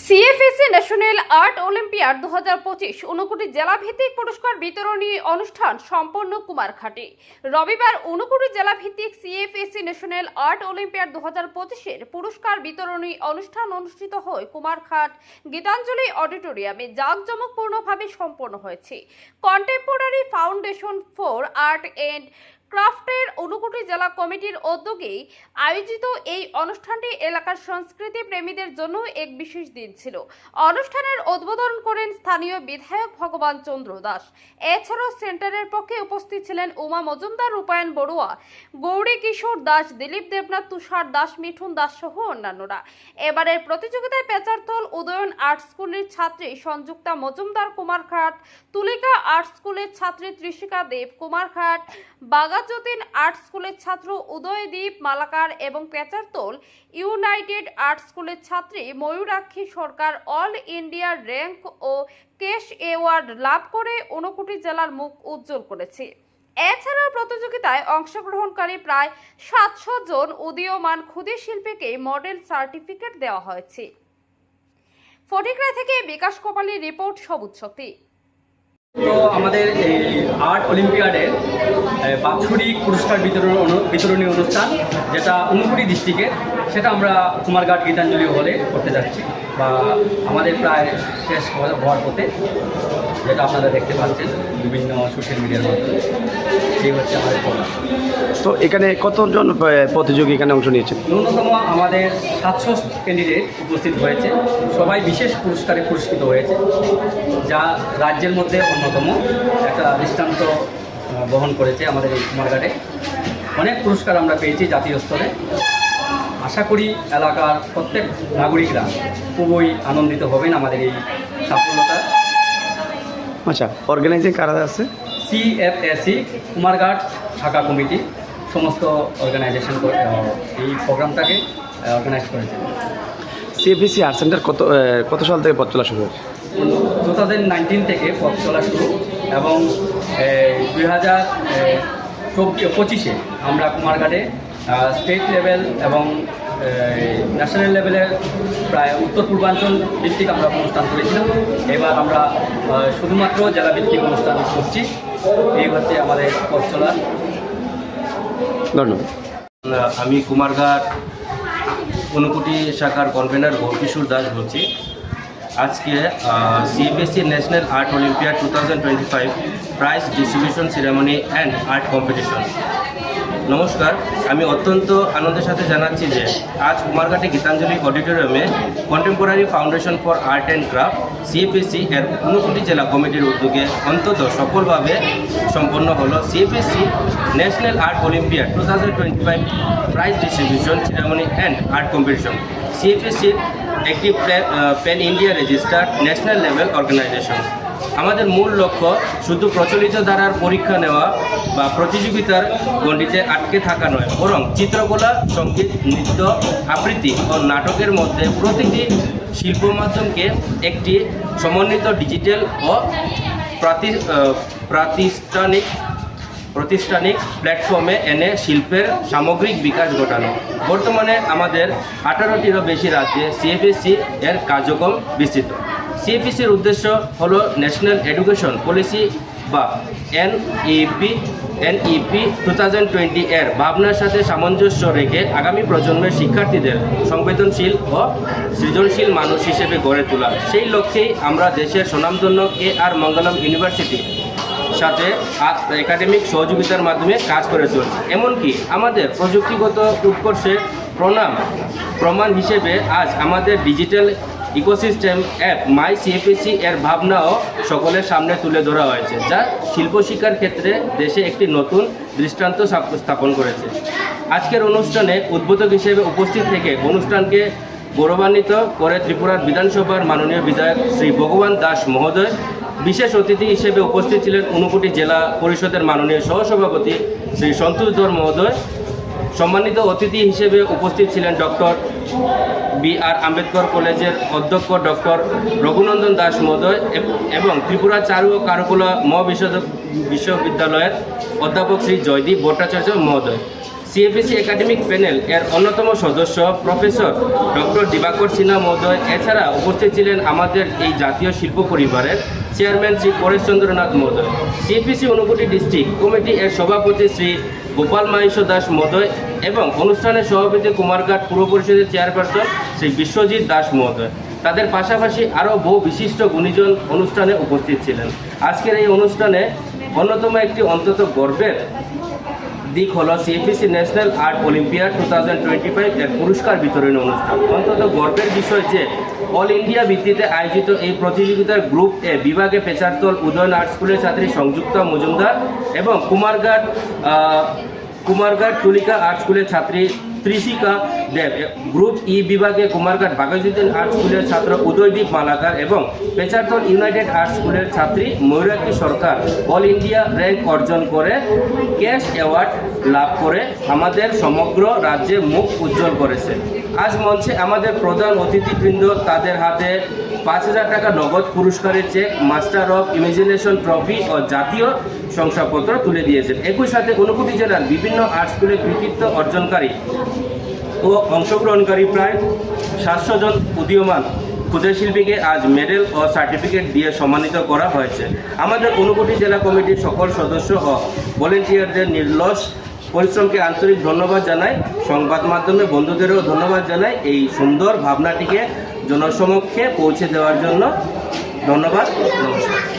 CFAC national art olympiad 2025 Unakoti জেলাভিত্তিক পুরস্কার বিতরণী অনুষ্ঠান সম্পন্ন কুমারঘাটে। রবিবার Unakoti জেলাভিত্তিক CFAC national art olympiad 2025-এর পুরস্কার বিতরণী অনুষ্ঠান অনুষ্ঠিত হয় কুমারঘাট গীতাঞ্জলি অডিটোরিয়ামে। জাঁকজমকপূর্ণভাবে সম্পন্ন হয়েছে। Contemporary foundation for art and ক্রাফটের ঊনকোটি জেলা কমিটির উদ্যোগে আয়োজিত এই অনুষ্ঠানটি এলাকার সংস্কৃতি প্রেমীদের জন্য এক বিশেষ দিন ছিল। অনুষ্ঠানের উদ্বোধন করেন স্থানীয় বিধায়ক ভগবান চন্দ্র দাস। এছাড়াও সেন্টারের পক্ষে উপস্থিত ছিলেন উমা মজুমদার, রূপায়ণ বড়ুয়া, গৌরী কিশোর দাস, দিলীপ দেবনাথ, তুষার দাস, মিঠুন দাস সহ অন্যান্যরা। এবারের প্রতিযোগিতায় পেচারতল উদয়ন আর্ট স্কুলের ছাত্রী সংযুক্তা মজুমদার, কুমারঘাট তুলিকা আর্ট স্কুলের ছাত্রী ত্রিশিকা দেব, কুমারঘাট বাগাযতীন আর্ট স্কুলের ছাত্র উদয়দীপ মালাকার এবং পেচারতল ইউনাইটেড আর্ট স্কুলের ছাত্রী ময়ূরাক্ষী সরকার অল ইন্ডিয়া র্যাঙ্ক ও কেশ অ্যাওয়ার্ড লাভ করে ঊনকোটি জেলার মুখ উজ্জ্বল করেছে। এছাড়াও প্রতিযোগিতায় অংশগ্রহণকারী প্রায় 700 জন উদীয়মান ক্ষুদে শিল্পীকে মডেল সার্টিফিকেট দেওয়া হয়েছে। ফটিকরা থেকে বিকাশ কপালের রিপোর্ট, সবুজ শক্তি। তো আমাদের এই আর্ট অলিম্পিয়াডের বাৎসরিক পুরস্কার বিতরণী অনুষ্ঠান যেটা ঊনকোটি ডিস্ট্রিক্টের, সেটা আমরা কুমারঘাট গীতাঞ্জলি হলে করতে যাচ্ছি, বা আমাদের প্রায় শেষ হওয়ার পথে, যেটা আপনারা দেখতে পাচ্ছেন বিভিন্ন সোশ্যাল মিডিয়ার মাধ্যমে। এই হচ্ছে আমাদের প্রোগ্রাম। তো এখানে কতজন প্রতিযোগী এখানে অংশ নিয়েছেন? ন্যূনতম আমাদের 700 ক্যান্ডিডেট উপস্থিত হয়েছে। সবাই বিশেষ পুরস্কারে পুরস্কৃত হয়েছে, যা রাজ্যের মধ্যে অন্যতম একটা দৃষ্টান্ত বহন করেছে। আমাদের এই কুমারঘাটে অনেক পুরস্কার আমরা পেয়েছি জাতীয় স্তরে। আশা করি এলাকার প্রত্যেক নাগরিকরা খুবই আনন্দিত হবেন আমাদের এই সাফল্যতা। আচ্ছা, অর্গানাইজিং কারা আছে? সিএফএসি কুমারঘাট শাখা কমিটি সমস্ত অর্গানাইজেশন এই প্রোগ্রামটাকে অর্গানাইজ করেছে। সিএফএসি আর্ট সেন্টার কত সাল থেকে পথ চলা শুরু হয়েছে? 2019 থেকে পথ চলা শুরু, এবং 2025-এ আমরা কুমারঘাটে স্টেট লেভেল এবং ন্যাশনাল লেভেলের প্রায় উত্তর পূর্বাঞ্চল ভিত্তিক আমরা অনুষ্ঠান করেছিলাম। এবার আমরা শুধুমাত্র জেলা ভিত্তিক অনুষ্ঠান করছি। এই হচ্ছে আমাদের পথ চলা। ধন্যবাদ। আমি কুমারঘাট ঊনকোটি শাখার কনভেনার গৌরকিশোর দাস বলছি। আজকে C F A C national art olympiad 2025 prize distribution ceremony and art competition. নমস্কার, আমি অত্যন্ত আনন্দের সাথে জানাচ্ছি যে আজ কুমারঘাটে গীতাঞ্জলি অডিটোরিয়ামে contemporary foundation for art and craft C F A C এর ঊনকোটি জেলা কমিটির উদ্যোগে অন্তত সফলভাবে সম্পন্ন হলো C F A C national art olympiad 2025 prize distribution ceremony and art competition. সিএফএসির একটি pan India registered national level organisation. আমাদের মূল লক্ষ্য শুধু প্রচলিত ধারার পরীক্ষা নেওয়া বা প্রতিযোগিতার গণ্ডিতে আটকে থাকা নয়, বরং চিত্রকলা, সঙ্গীত, নৃত্য, আবৃত্তি ও নাটকের মধ্যে প্রতিটি শিল্প মাধ্যমকে একটি সমন্বিত ডিজিটাল ও প্রাতিষ্ঠানিক প্ল্যাটফর্মে এনে শিল্পের সামগ্রিক বিকাশ ঘটানো। বর্তমানে আমাদের 18টিরও বেশি রাজ্যে সিএফএসি এর কার্যক্রম বিস্তৃত। সিএফএসির উদ্দেশ্য হল ন্যাশনাল এডুকেশন পলিসি বা এনইপি 2020 এর ভাবনার সাথে সামঞ্জস্য রেখে আগামী প্রজন্মের শিক্ষার্থীদের সংবেদনশীল ও সৃজনশীল মানুষ হিসেবে গড়ে তোলা। সেই লক্ষ্যেই আমরা দেশের স্বনামধন্য KR মঙ্গলম ইউনিভার্সিটি সাথে একাডেমিক সহযোগিতার মাধ্যমে কাজ করে চলছে। এমনকি আমাদের প্রযুক্তিগত উৎকর্ষে প্রমাণ হিসেবে আজ আমাদের ডিজিটাল ইকোসিস্টেম অ্যাপ মাই সিএফএসি এর ভাবনাও সকলের সামনে তুলে ধরা হয়েছে, যা শিল্পশিক্ষার ক্ষেত্রে দেশে একটি নতুন দৃষ্টান্ত স্থাপন করেছে। আজকের অনুষ্ঠানে উদ্বোধক হিসেবে উপস্থিত থেকে অনুষ্ঠানকে গৌরবান্বিত করে ত্রিপুরার বিধানসভার মাননীয় বিধায়ক শ্রী ভগবান দাস মহোদয়। বিশেষ অতিথি হিসেবে উপস্থিত ছিলেন ঊনকোটি জেলা পরিষদের মাননীয় সহসভাপতি শ্রী সন্তোষ ধর মহোদয়। সম্মানিত অতিথি হিসেবে উপস্থিত ছিলেন ডক্টর BR আম্বেদকর কলেজের অধ্যক্ষ ডক্টর রঘুনন্দন দাস মহোদয় এবং ত্রিপুরা চারু ও কারুকলা বিশ্ববিদ্যালয়ের অধ্যাপক শ্রী জয়দীপ ভট্টাচার্য মহোদয়। সিএফএসি একাডেমিক প্যানেল এর অন্যতম সদস্য প্রফেসর ডক্টর দিবাকর সিনহা মহোদয়। এছাড়া উপস্থিত ছিলেন আমাদের এই জাতীয় শিল্প পরিবারের চেয়ারম্যান শ্রী পরেশ চন্দ্রনাথ মহোদয়, সিএফএসি ঊনকোটি ডিস্ট্রিক্ট কমিটি এর সভাপতি শ্রী গোপাল মহেশ্বর দাস মহোদয় এবং অনুষ্ঠানের সভাপতি কুমারঘাট পুর পরিষদের চেয়ারপারসন শ্রী বিশ্বজিৎ দাস মহোদয়। তাদের পাশাপাশি আরও বহু বিশিষ্ট গুণীজন অনুষ্ঠানে উপস্থিত ছিলেন। আজকের এই অনুষ্ঠানে অন্যতম একটি অন্তত গর্বের দিক হলো সিএফএসি ন্যাশনাল আর্ট অলিম্পিয়াড 2025 এর পুরস্কার বিতরণী অনুষ্ঠান। অন্তত গর্বের বিষয় যে অল ইন্ডিয়া ভিত্তিতে আয়োজিত এই প্রতিযোগিতার গ্রুপ এ বিভাগে পেচারতল উদয়ন আর্ট স্কুলের ছাত্রী সংযুক্তা মজুমদার এবং কুমারঘাট তুলিকা আর্ট স্কুলের ছাত্রী ত্রিশিকা দেব, গ্রুপ ই বিভাগে কুমারঘাট বাঘাযতীন আর্ট স্কুলের ছাত্র উদয়দীপ মালাকার এবং পেচারতল ইউনাইটেড আর্ট স্কুলের ছাত্রী ময়ূরাক্ষী সরকার অল ইন্ডিয়া র্যাঙ্ক অর্জন করে ক্যাশ অ্যাওয়ার্ড লাভ করে আমাদের সমগ্র রাজ্যে মুখ উজ্জ্বল করেছে। আজ মঞ্চে আমাদের প্রধান অতিথিবৃন্দ তাদের হাতে 5,000 টাকা নগদ পুরস্কারের cheque, master of imagination trophy ও জাতীয় শংসাপত্র তুলে দিয়েছেন। একই সাথে ঊনকোটি জেলার বিভিন্ন আর্ট স্কুলে কৃতিত্ব অর্জনকারী ও অংশগ্রহণকারী প্রায় 700 জন উদীয়মান ক্ষুদ্র শিল্পীকে আজ মেডেল ও সার্টিফিকেট দিয়ে সম্মানিত করা হয়েছে। আমাদের ঊনকোটি জেলা কমিটির সকল সদস্য ও ভলেন্টিয়ারদের নির্লস পরিশ্রমকে আন্তরিক ধন্যবাদ জানাই। সংবাদ মাধ্যমে বন্ধুদেরও ধন্যবাদ জানাই এই সুন্দর ভাবনাটিকে জনসমক্ষে পৌঁছে দেওয়ার জন্য। ধন্যবাদ, নমস্কার।